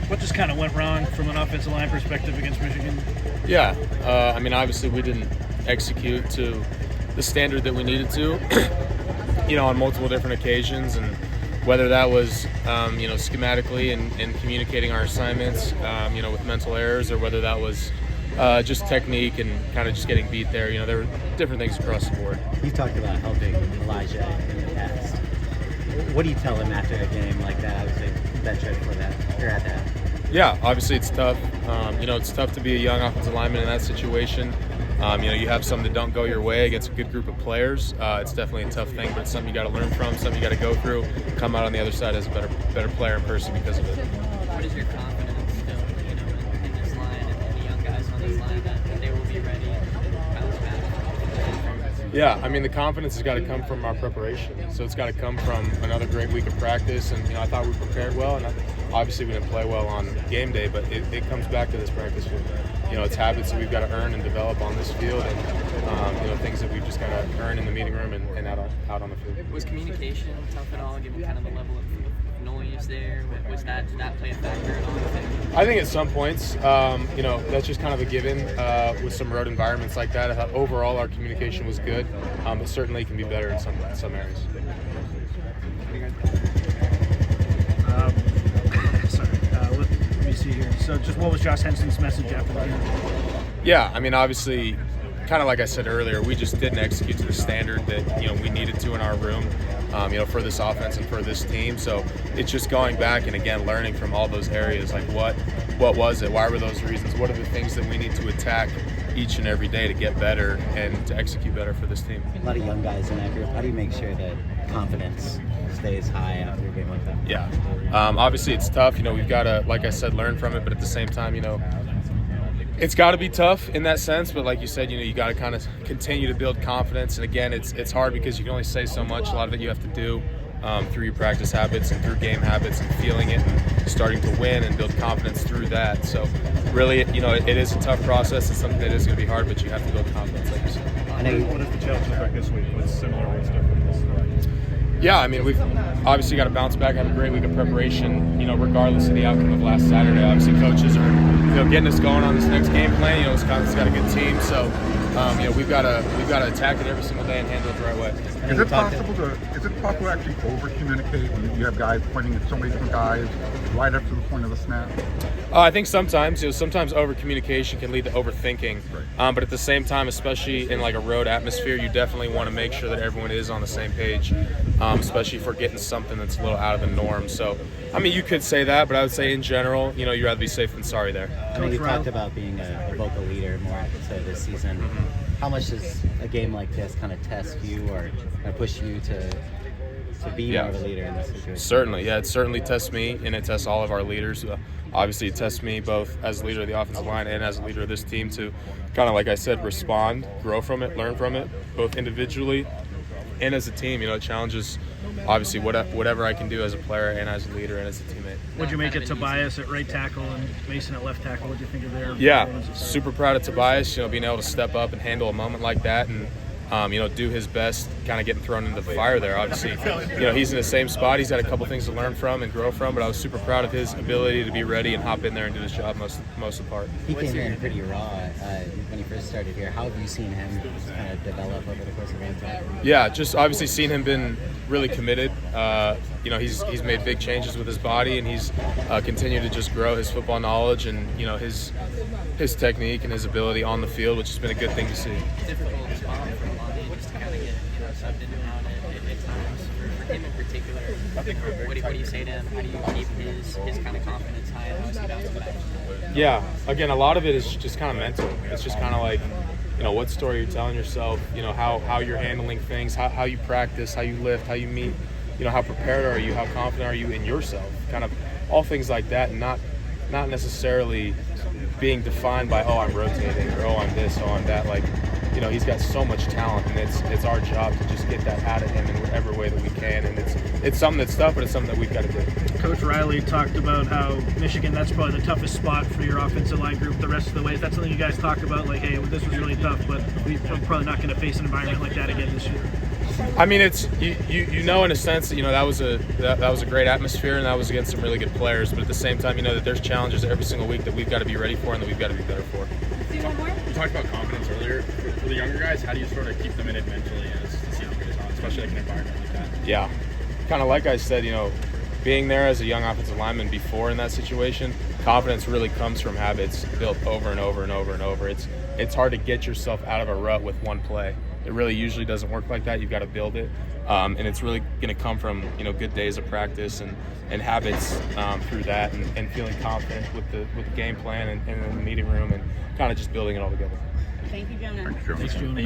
What just kind of went wrong from an offensive line perspective against Michigan? Yeah, I mean, obviously we didn't execute to the standard that we needed to, on multiple different occasions, and whether that was, schematically and communicating our assignments, with mental errors, or whether that was just technique and kind of just getting beat there. There were different things across the board. You talked about helping Elijah in the past. What do you tell him after a game like that? Obviously, bench ready for that. You're at that. Yeah, obviously it's tough. It's tough to be a young offensive lineman in that situation. You have some that don't go your way against a good group of players. It's definitely a tough thing, but it's something you got to learn from, something you got to go through, come out on the other side as a better player in person because of it. What is your confidence still, in this line and the young guys on this line that they will be ready and bounce back? Yeah, I mean, the confidence has got to come from our preparation. So it's got to come from another great week of practice. And, I thought we prepared well. And obviously we didn't play well on game day, but it comes back to this practice field. It's habits that we've got to earn and develop on this field, and, things that we've just got to earn in the meeting room and out on the field. Was communication tough at all, given kind of the level of noise there? Did that play a factor at all? I think at some points, that's just kind of a given with some road environments like that. I thought overall our communication was good, but certainly can be better in some areas. Let me see here. So just what was Josh Henson's message after the game? Yeah, I mean, obviously, kind of like I said earlier, we just didn't execute to the standard that, we needed to in our room, for this offense and for this team. So it's just going back and, again, learning from all those areas, like what was it? Why were those reasons? What are the things that we need to attack each and every day to get better and to execute better for this team? A lot of young guys in that group. How do you make sure that confidence stays high after a game like that? Yeah. Obviously, it's tough. We've got to, like I said, learn from it. But at the same time, it's got to be tough in that sense. But like you said, you got to kind of continue to build confidence. And again, it's hard because you can only say so much. A lot of it you have to do through your practice habits and through game habits and feeling it and starting to win and build confidence through that. So really, it is a tough process. It's something that is going to be hard, but you have to build confidence, like you said. What is the challenge look like this week? What's similar, what's different? Yeah, I mean, we've obviously got to bounce back, have a great week of preparation, regardless of the outcome of last Saturday. Obviously, coaches are, getting us going on this next game plan. Wisconsin's got a good team, so, we've got to attack it every single day and handle it the right way. Is it possible to actually over-communicate when you have guys pointing at so many different guys right up to the point of the snap? I think sometimes over-communication can lead to overthinking. But at the same time, especially in like a road atmosphere, you definitely want to make sure that everyone is on the same page, especially if we're getting something that's a little out of the norm. So, I mean, you could say that, but I would say in general, you'd rather be safe than sorry there. I mean, you talked about being a vocal leader more so this season. Mm-hmm. How much does a game like this kind of test you or push you to be more of a leader in this situation? Certainly, yeah. It certainly tests me, and it tests all of our leaders. Obviously, it tests me both as a leader of the offensive line and as a leader of this team to kind of, like I said, respond, grow from it, learn from it, both individually and as a team. It challenges, obviously, whatever I can do as a player and as a leader and as a teammate. What'd you make of Tobias at right tackle and Mason at left tackle? What'd you think of their performances? Super proud of Tobias, being able to step up and handle a moment like that and, do his best, kind of getting thrown into the fire there. Obviously, he's in the same spot. He's got a couple things to learn from and grow from, but I was super proud of his ability to be ready and hop in there and do his job most of the part. He came in pretty raw when he first started here. How have you seen him kind of develop over the course of game time? Yeah, just obviously seen him been really committed. He's made big changes with his body, and he's continued to just grow his football knowledge and his technique and his ability on the field, which has been a good thing to see. Difficult spot for Lonnie just to kind of get subbed in and out at times for him in particular. What do you say to him? How do you keep his kind of confidence high, and how is he bouncing back? Yeah, again, a lot of it is just kind of mental. It's just kind of like, what story you're telling yourself, how you're handling things, how you practice, how you lift, how you meet, how prepared are you, how confident are you in yourself, kind of all things like that, and not necessarily being defined by, I'm rotating, or I'm this, I'm that. Like, he's got so much talent, and it's our job to just get that out of him in whatever way that we can, and it's something that's tough, but it's something that we've got to do. Coach Riley talked about how Michigan, that's probably the toughest spot for your offensive line group the rest of the way. Is that something you guys talked about, like, hey, this was really tough, but we're probably not going to face an environment like that again this year? I mean, it's you know, in a sense that that was a great atmosphere, and that was against some really good players. But at the same time, you know that there's challenges every single week that we've got to be ready for and that we've got to be better for. You talked about confidence earlier. For the younger guys, how do you sort of keep them in it mentally as the season goes on, especially like an environment like that? Yeah, kind of like I said, being there as a young offensive lineman before in that situation, confidence really comes from habits built over and over and over and over. It's hard to get yourself out of a rut with one play. It really usually doesn't work like that. You've got to build it, and it's really going to come from good days of practice and habits through that, and feeling confident with the game plan and in the meeting room, and kind of just building it all together. Thank you, Jonah. Thanks, Jonah. Thanks, Julie.